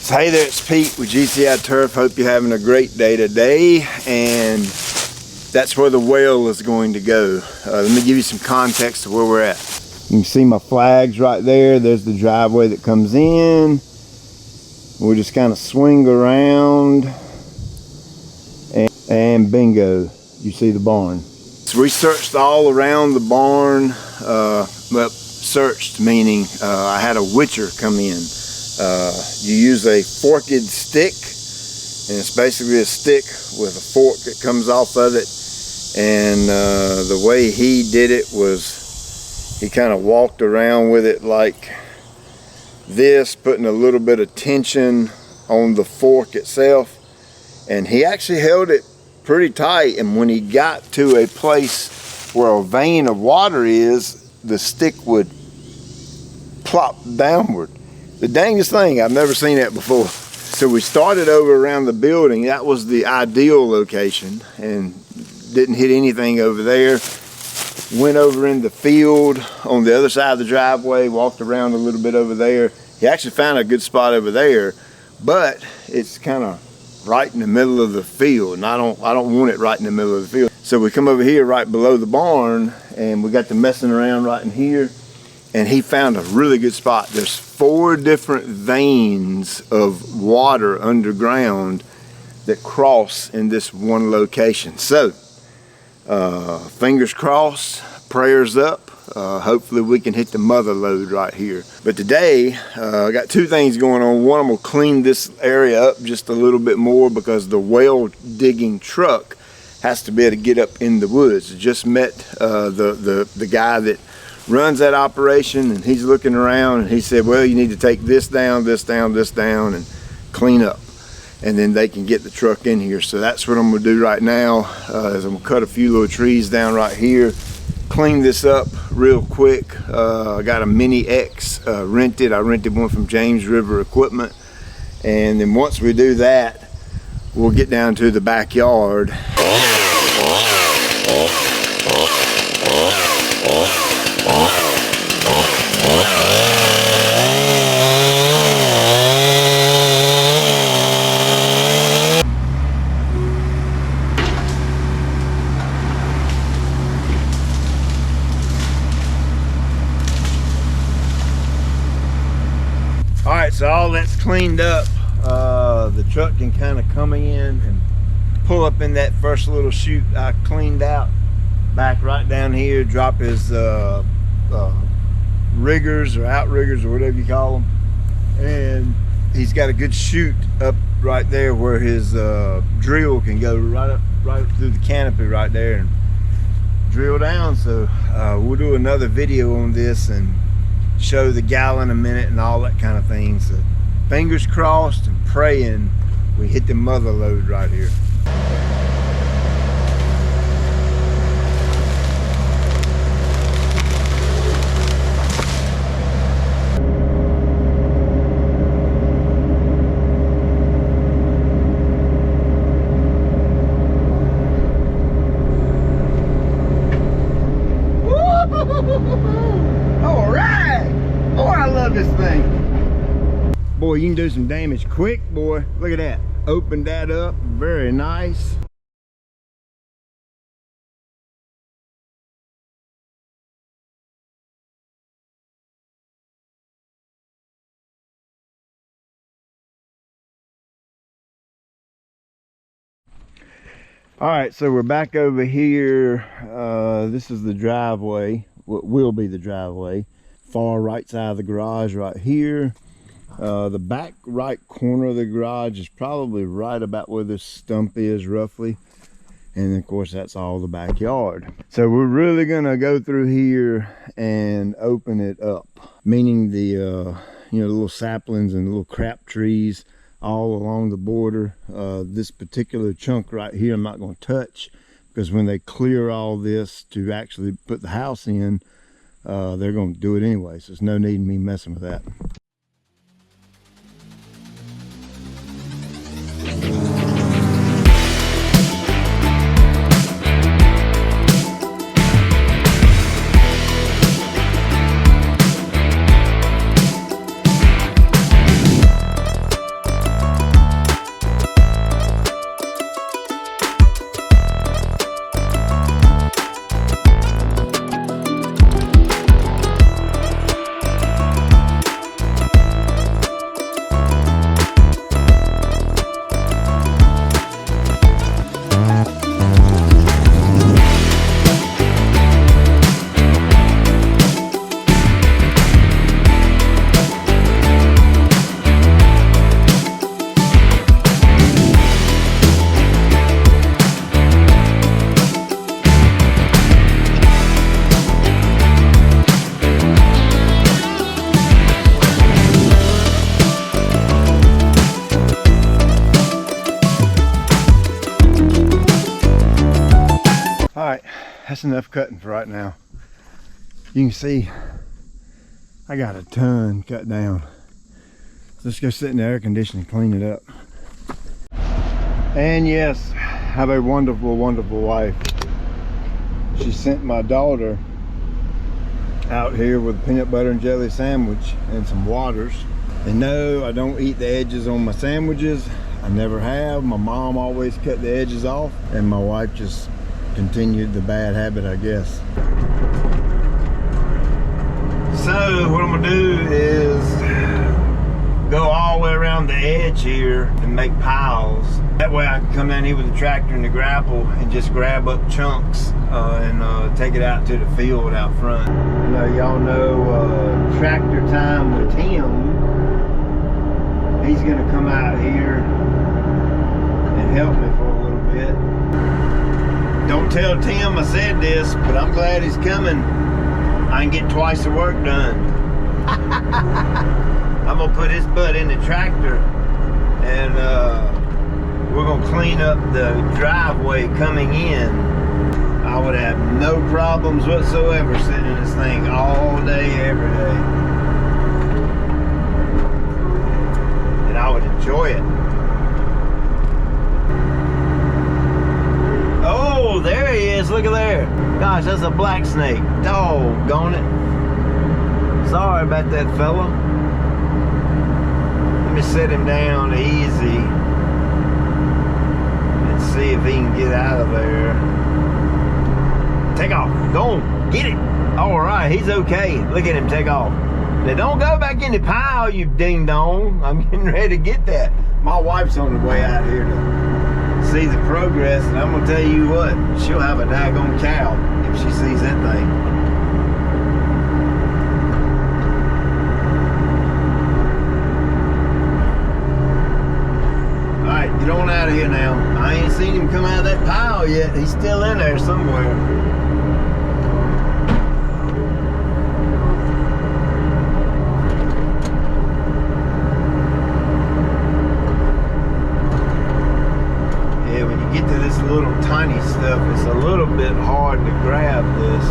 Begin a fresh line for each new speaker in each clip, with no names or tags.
So hey there, it's Pete with GCI Turf. Hope you're having a great day today, and that's where the well is going to go. Let me give you some context of where we're at. You can see my flags right there. There's the driveway that comes in. We'll just kind of swing around, and bingo, you see the barn. So we searched all around the barn. Well, searched meaning I had a witcher come in. You use a forked stick, and it's basically a stick with a fork that comes off of it. And the way he did it was he kind of walked around with it like this, putting a little bit of tension on the fork itself, and he actually held it pretty tight. And when he got to a place where a vein of water is, the stick would plop downward. The dangest thing, I've never seen that before. So we started over around the building. That was the ideal location, and didn't hit anything over there. Went over in the field on the other side of the driveway, walked around a little bit over there. He actually found a good spot over there, but it's kind of right in the middle of the field, and I don't want it right in the middle of the field. So we come over here right below the barn, and we got to messing around right in here, and he found a really good spot. There's 4 different veins of water underground that cross in this one location. So fingers crossed, prayers up. Hopefully we can hit the mother lode right here. But today I got 2 things going on. One, I'm gonna clean this area up just a little bit more because the well digging truck has to be able to get up in the woods. I just met the guy that runs that operation, and he's looking around, and he said, well, you need to take this down, this down, this down, and clean up, and then they can get the truck in here. So that's what I'm gonna do right now. Is I'm gonna cut a few little trees down right here, clean this up real quick. I got a Mini X rented. I rented one from James River Equipment, and then once we do that, we'll get down to the backyard. Alright, so all that's cleaned up. The truck can kind of come in and pull up in that first little chute I cleaned out, back right down here, drop his riggers or outriggers or whatever you call them, and he's got a good chute up right there where his drill can go right up through the canopy right there and drill down. So we'll do another video on this and show the gallon a minute and all that kind of thing. So fingers crossed and praying we hit the mother lode right here. All right, boy, I love this thing. Boy, you can do some damage quick, boy. Look at that. Open that up, very nice. All right, so we're back over here. This is the driveway, what will be the driveway. Far right side of the garage right here. The back right corner of the garage is probably right about where this stump is roughly. And of course that's all the backyard. So we're really gonna go through here and open it up. Meaning the you know, the little saplings and little crap trees all along the border. This particular chunk right here I'm not going to touch, because when they clear all this to actually put the house in, they're going to do it anyway, so there's no need in me messing with that. right, that's enough cutting for right now. You can see I got a ton cut down. Let's go sit in the air conditioning and clean it up. And yes, I have a wonderful, wonderful wife. She sent my daughter out here with a peanut butter and jelly sandwich and some waters. And no, I don't eat the edges on my sandwiches. I never have. My mom always cut the edges off, and my wife just continued the bad habit, I guess. So what I'm gonna do is go all the way around the edge here and make piles. That way I can come down here with the tractor and the grapple and just grab up chunks and take it out to the field out front. You know, y'all know tractor time with Tim. He's gonna come out here and help me for a little bit. Don't tell Tim I said this, but I'm glad he's coming. I can get twice the work done. I'm gonna put his butt in the tractor and we're gonna clean up the driveway coming in. I would have no problems whatsoever sitting in this thing all day, every day. And I would enjoy it. Oh, there he is, look at there. Gosh, that's a black snake. Doggone it. Sorry about that fella. Let me set him down easy and see if he can get out of there. Take off. Go on. Get it. All right. He's okay. Look at him take off. Now don't go back in the pile, you ding dong. I'm getting ready to get that. My wife's on the way out here to see the progress, and I'm going to tell you what, she'll have a daggone cow if she sees that thing. Get on out of here now. I ain't seen him come out of that pile yet. He's still in there somewhere. Yeah, when you get to this little tiny stuff, it's a little bit hard to grab this.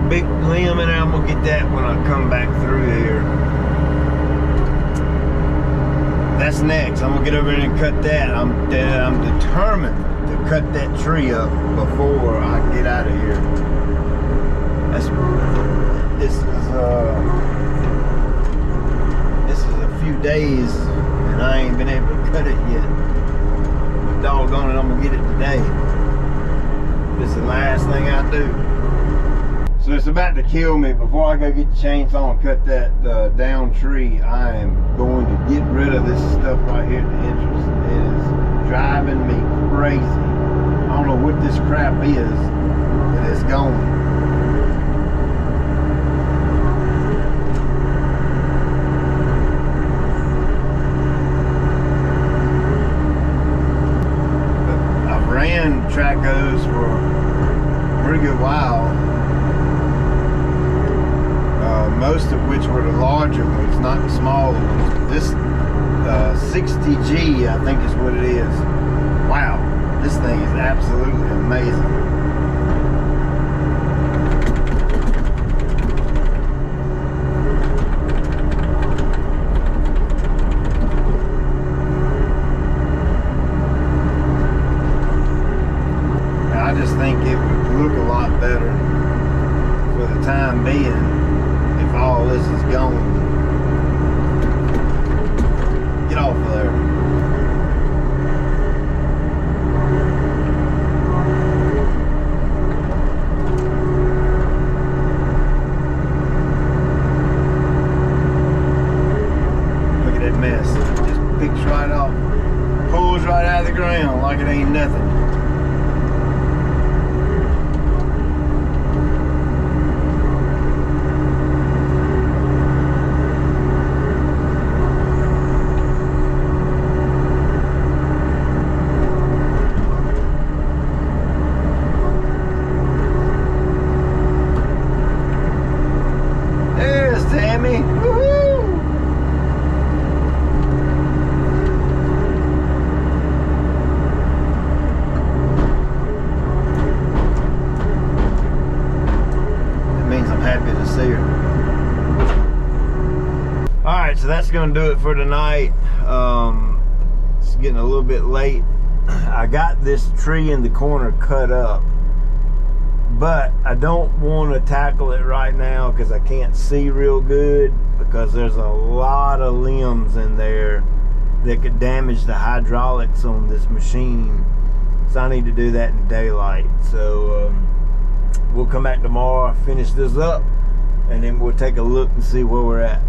Big limb, and I'm gonna get that when I come back through here. That's next. I'm gonna get over here and cut that. I'm determined to cut that tree up before I get out of here. This is a few days, and I ain't been able to cut it yet. But doggone it, I'm gonna get it today. This is the last thing I do. So it's about to kill me. Before I go get the chainsaw and cut that down tree, I am going to get rid of this stuff right here at the entrance. It is driving me crazy. I don't know what this crap is, but it's gone. But I've ran track hose for a pretty good while. Most of which were the larger ones, not the smaller ones. This 60G, I think is what it is. Wow, this thing is absolutely amazing. I just think it would look a lot better for the time being. All this is gone. Get off of there. that's gonna do it for tonight. It's getting a little bit late. I got this tree in the corner cut up, but I don't want to tackle it right now because I can't see real good, because there's a lot of limbs in there that could damage the hydraulics on this machine. So I need to do that in daylight. So we'll come back tomorrow, finish this up, and then we'll take a look and see where we're at.